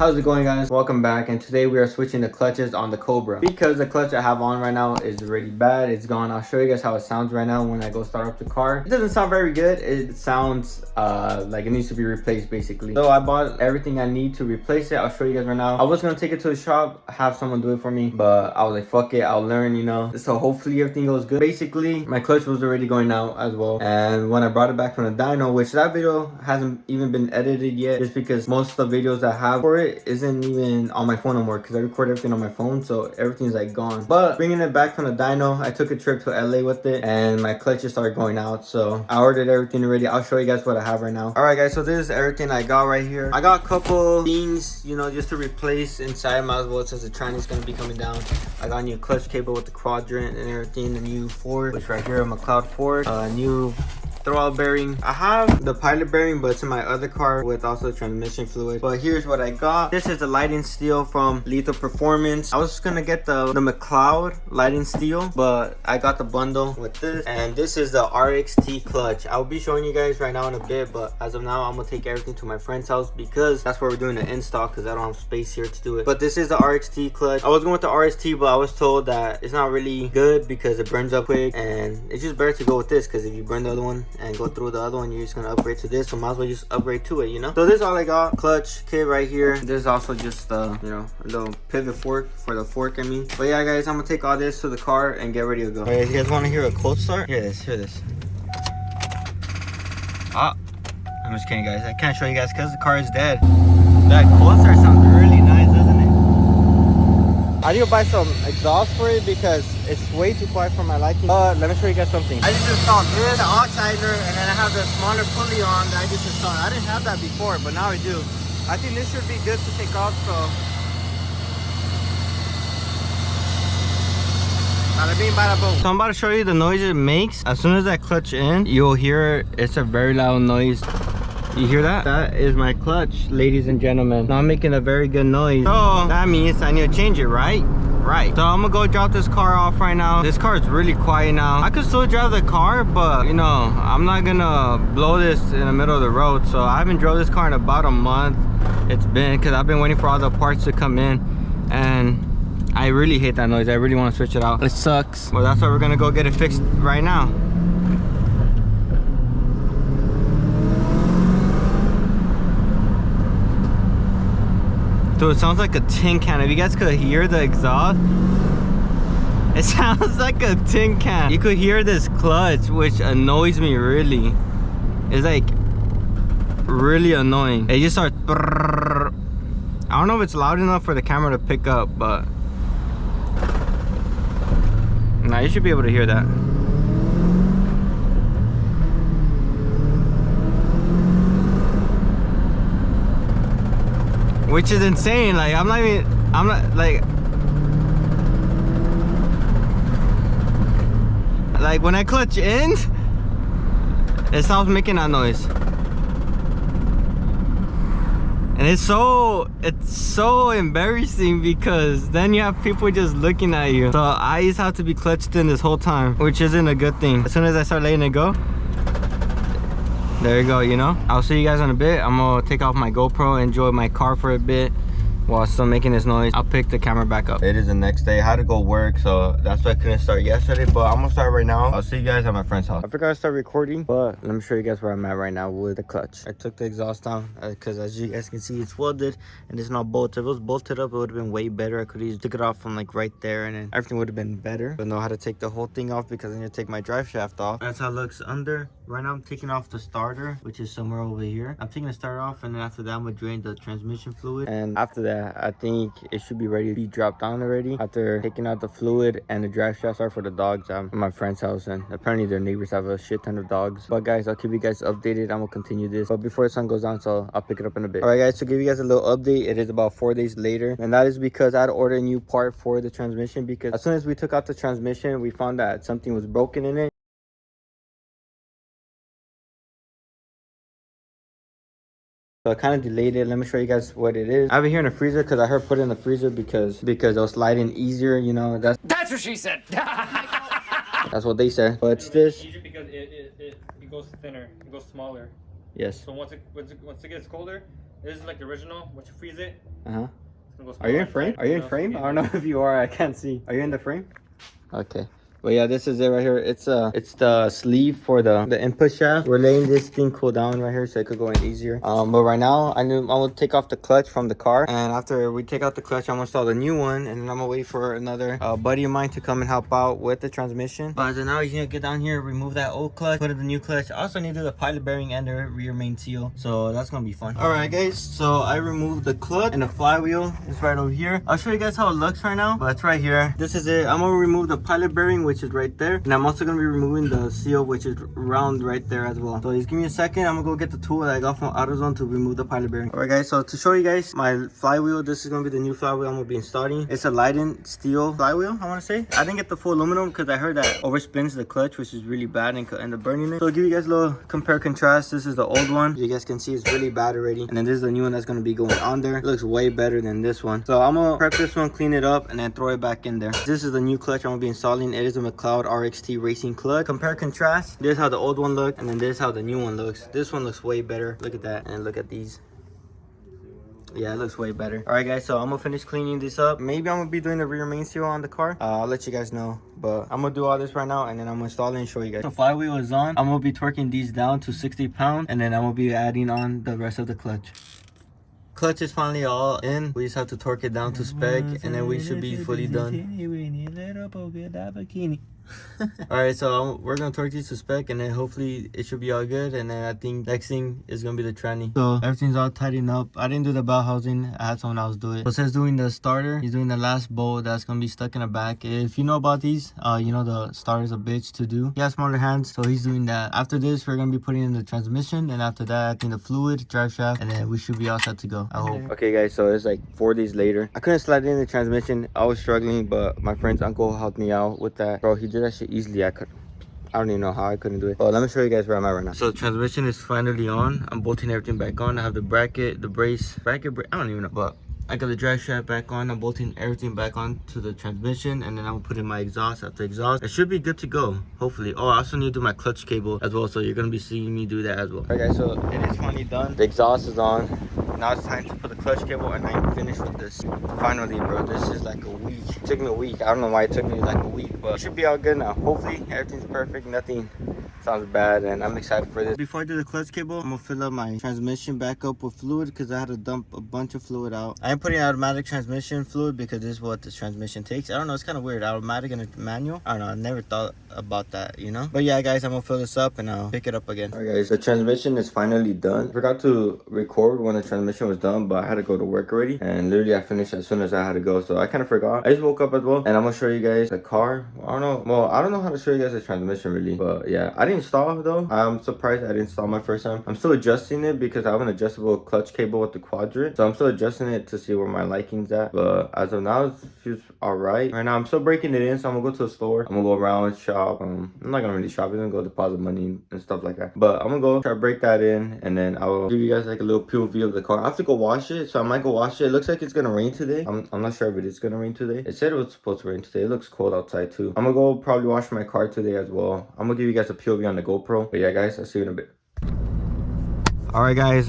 How's it going, guys? Welcome back, and today we are switching the clutches on the Cobra because the clutch I have on right now is really bad. It's gone. I'll show you guys how it sounds right now when I go start up the car. It doesn't sound very good. It sounds like it needs to be replaced basically. So I bought everything I need to replace it. I'll show you guys right now. I was gonna take it to the shop, have someone do it for me, but I was like, fuck it, I'll learn, you know. So hopefully everything goes good. Basically, my clutch was already going out as well, and when I brought it back from the dyno, which that video hasn't even been edited yet, just because most of the videos I have for it isn't even on my phone anymore because I record everything on my phone, so everything's like gone. But bringing it back from the dyno, I took a trip to LA with it and my clutches started going out, so I ordered everything already. I'll show you guys what I have right now. All right, guys, so this is everything I got right here. I got a couple things, you know, just to replace inside. Might as well, since the tranny is going to be coming down. I got a new clutch cable with the quadrant and everything, a new Ford, which right here, a McCleod Ford, new throttle bearing. I have the pilot bearing, but it's in my other car with also transmission fluid. But here's what I got. This is the lighting steel from Lethal Performance. I was just gonna get the McCleod lighting steel, but I got the bundle with this. And this is the RXT clutch. I'll be showing you guys right now in a bit, but as of now, I'm gonna take everything to my friend's house because that's where we're doing the install, because I don't have space here to do it. But this is the RXT clutch. I was going with the RXT, but I was told that it's not really good because it burns up quick, and it's just better to go with this, because if you burn the other one and go through the other one, you're just gonna upgrade to this, so might as well just upgrade to it, you know. So this is all I got. Clutch kit right here. This is also just you know, a little pivot fork for the fork, I mean. But yeah, guys, I'm gonna take all this to the car and get ready to go. Alright, you guys want to hear a cold start? Hear this. Ah, I'm just kidding, guys. I can't show you guys because the car is dead. That cold start sounds really nice, doesn't it? I need to buy some exhaust for it because it's way too quiet for my liking. But let me show you guys something. I just installed this, the oxidizer, and then I have the smaller pulley on that I just installed. I didn't have that before, but now I do. I think this should be good to take off, so. So I'm about to show you the noise it makes. As soon as I clutch in, you'll hear it's a very loud noise. You hear that? That is my clutch, ladies and gentlemen. Now I'm making a very good noise. So that means I need to change it, right? Right. So I'm gonna go drop this car off right now. This car is really quiet now. I could still drive the car, but you know, I'm not gonna blow this in the middle of the road. So I haven't drove this car in about a month. It's been, because I've been waiting for all the parts to come in, and I really hate that noise. I really want to switch it out. It sucks. Well, that's why we're gonna go get it fixed right now. Dude, it sounds like a tin can. If you guys could hear the exhaust, it sounds like a tin can. You could hear this clutch, which annoys me really. It's like really annoying. It just starts. I don't know if it's loud enough for the camera to pick up, but nah, you should be able to hear that. Which is insane. Like I'm not like when I clutch in, it stops making that noise. And it's so embarrassing because then you have people just looking at you. So I just have to be clutched in this whole time, which isn't a good thing. As soon as I start letting it go, there you go, you know. I'll see you guys in a bit. I'm gonna take off my GoPro, enjoy my car for a bit while still making this noise. I'll pick the camera back up. It is the next day. I had to go work, so that's why I couldn't start yesterday, but I'm gonna start right now. I'll see you guys at my friend's house. I forgot to start recording, but let me show you guys where I'm at right now with the clutch. I took the exhaust down because as you guys can see, it's welded and it's not bolted. If it was bolted up, it would have been way better. I could have took it off from like right there, and then everything would have been better. But I know how to take the whole thing off because I need to take my drive shaft off. That's how it looks under. Right now I'm taking off the starter, which is somewhere over here. I'm taking the starter off, and then after that I'm gonna drain the transmission fluid, and after that I think it should be ready to be dropped down already. After taking out the fluid and the drive shafts are for the dogs, I'm at my friend's house, and apparently their neighbors have a shit ton of dogs. But guys, I'll keep you guys updated. I'm gonna continue this, but before the sun goes down, so I'll pick it up in a bit. All right, guys, to give you guys a little update, it is about 4 days later, and that is because I had to order a new part for the transmission, because as soon as we took out the transmission, we found that something was broken in it. So I kind of delayed it. Let me show you guys what it is. I have it here in the freezer because I heard put it in the freezer because it'll slide in easier, you know. That's what she said. That's what they said. But it's this. Easier because it goes thinner, it goes smaller. Yes. So once it gets colder, This is like the original. Once you freeze it, Uh-huh. go Are you in frame? Are you in frame? I don't know if you are. I can't see. Are you in the frame? Okay. But yeah, this is it right here. It's the sleeve for the input shaft. We're letting this thing cool down right here so it could go in easier. But right now I'm gonna take off the clutch from the car, and after we take out the clutch, I'm gonna install the new one, and then I'm gonna wait for another buddy of mine to come and help out with the transmission. But as of now, you're gonna get down here, remove that old clutch, put in the new clutch. I also need to do the pilot bearing and the rear main seal, so that's gonna be fun. All right, guys. So I removed the clutch and the flywheel is right over here. I'll show you guys how it looks right now, but it's right here. This is it. I'm gonna remove the pilot bearing, which is right there, and I'm also gonna be removing the seal, which is round right there as well. So just give me a second. I'm gonna go get the tool that I got from AutoZone to remove the pilot bearing. All right, guys. So to show you guys my flywheel, this is gonna be the new flywheel I'm gonna be installing. It's a Leiden steel flywheel, I want to say. I didn't get the full aluminum because I heard that overspins the clutch, which is really bad and end up burning it. So I'll give you guys a little compare contrast. This is the old one. You guys can see it's really bad already, and then this is the new one that's gonna be going on there. It looks way better than this one. So I'm gonna prep this one, clean it up, and then throw it back in there. This is the new clutch I'm gonna be installing. It is a McCleod RXT racing clutch. Compare contrast. This is how the old one looked, and then this is how the new one looks. This one looks way better. Look at that, and look at these. Yeah, it looks way better. All right, guys, so I'm gonna finish cleaning this up. Maybe I'm gonna be doing the rear main seal on the car. I'll let you guys know, but I'm gonna do all this right now, and then I'm gonna install it and show you guys. The flywheel is on. I'm gonna be torquing these down to 60 pounds, and then I'm gonna be adding on the rest of the clutch. Clutch is finally all in. We just have to torque it down to spec, and then we should be fully done. All right, so we're gonna torque these to spec, and then hopefully it should be all good. And then I think next thing is gonna be the tranny. So everything's all tightened up. I didn't do the bell housing. I had someone else do it. So it says doing the starter. He's doing the last bolt that's gonna be stuck in the back. If you know about these, you know the starter's a bitch to do. He has smaller hands, so he's doing that. After this, we're gonna be putting in the transmission, and after that, I think the fluid, drive shaft, and then we should be all set to go, I hope. Okay, guys, so it's like 4 days later. I couldn't slide in the transmission. I was struggling, but my friend's uncle helped me out with that. Bro, he did that shit easily. I don't even know how I couldn't do it. But let me show you guys where I'm at right now. So the transmission is finally on. I'm bolting everything back on. I have the bracket, the brace, I don't even know, but I got the drive shaft back on. I'm bolting everything back on to the transmission, and then I'm putting my exhaust after exhaust. It should be good to go, hopefully. Oh, I also need to do my clutch cable as well, so you're gonna be seeing me do that as well. Alright, guys, so it is finally done. The exhaust is on. Now it's time to put the clutch cable, and I'm finished with this. Finally, bro, this is like a week. It took me a week. I don't know why it took me like a week, but it should be all good now. Hopefully everything's perfect, nothing sounds bad, and I'm excited for this. Before I do the clutch cable, I'm gonna fill up my transmission back up with fluid because I had to dump a bunch of fluid out. I am putting automatic transmission fluid because this is what this transmission takes. I don't know, it's kind of weird, automatic and manual. I don't know, I never thought about that, you know. But yeah, guys, I'm gonna fill this up and I'll pick it up again. All right, guys, the transmission is finally done. I forgot to record when the transmission was done, but I had to go to work already, and literally I finished as soon as I had to go, so I kind of forgot. I just woke up as well, and I'm gonna show you guys the car. I don't know how to show you guys the transmission really, but yeah, I didn't install though. I'm surprised I didn't install my first time. I'm still adjusting it because I have an adjustable clutch cable with the quadrant, so I'm still adjusting it to see where my liking's at. But as of now, it feels all right. Right now, I'm still breaking it in, so I'm gonna go to the store. I'm gonna go around, shop. I'm not gonna really shop. I'm gonna go deposit money and stuff like that. But I'm gonna go try to break that in, and then I will give you guys like a little POV of the car. I have to go wash it, so I might go wash it. It looks like it's gonna rain today. I'm not sure if it is gonna rain today. It said it was supposed to rain today. It looks cold outside too. I'm gonna go probably wash my car today as well. I'm gonna give you guys a POV on the GoPro. But yeah, guys, I'll see you in a bit. All right, guys,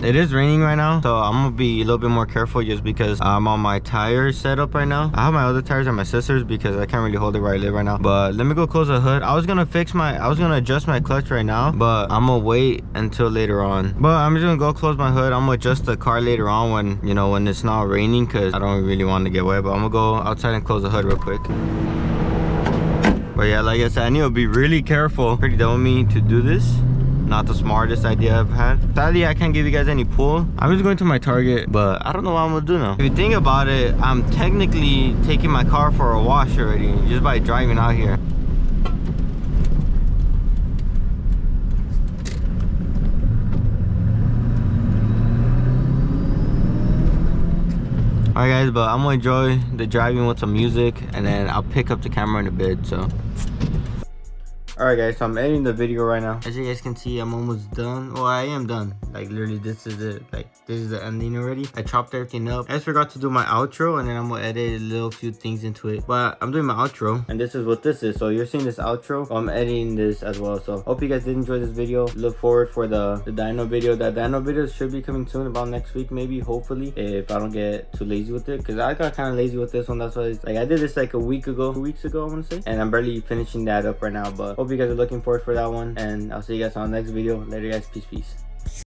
it is raining right now, so I'm gonna be a little bit more careful just because I'm on my tires setup right now. I have my other tires at my sister's because I can't really hold it where I live right now. But let me go close the hood. I was gonna adjust my clutch right now, but I'm gonna wait until later on. But I'm just gonna go close my hood. I'm gonna adjust the car later on when, you know, when it's not raining, because I don't really want to get wet. But I'm gonna go outside and close the hood real quick. But yeah, like I said, I need to be really careful. Pretty dumb of me to do this. Not the smartest idea I've had. Sadly, I can't give you guys any pull. I'm just going to my Target, but I don't know what I'm gonna do now. If you think about it, I'm technically taking my car for a wash already just by driving out here. Alright guys, but I'm gonna enjoy the driving with some music, and then I'll pick up the camera in a bit. So Alright guys, so I'm editing the video right now. As you guys can see, I'm almost done. Well, I am done. Like literally, this is it. Like this is the ending already. I chopped everything up. I just forgot to do my outro, and then I'm gonna edit a little few things into it. But I'm doing my outro, and this is what this is. So you're seeing this outro. I'm editing this as well. So hope you guys did enjoy this video. Look forward for the dyno video. That dyno video should be coming soon, about next week maybe, hopefully, if I don't get too lazy with it, because I got kind of lazy with this one. That's why it's, like I did this like a week ago, 2 weeks ago I want to say, and I'm barely finishing that up right now. But hope you guys are looking forward for that one, and I'll see you guys on the next video. Later guys, peace.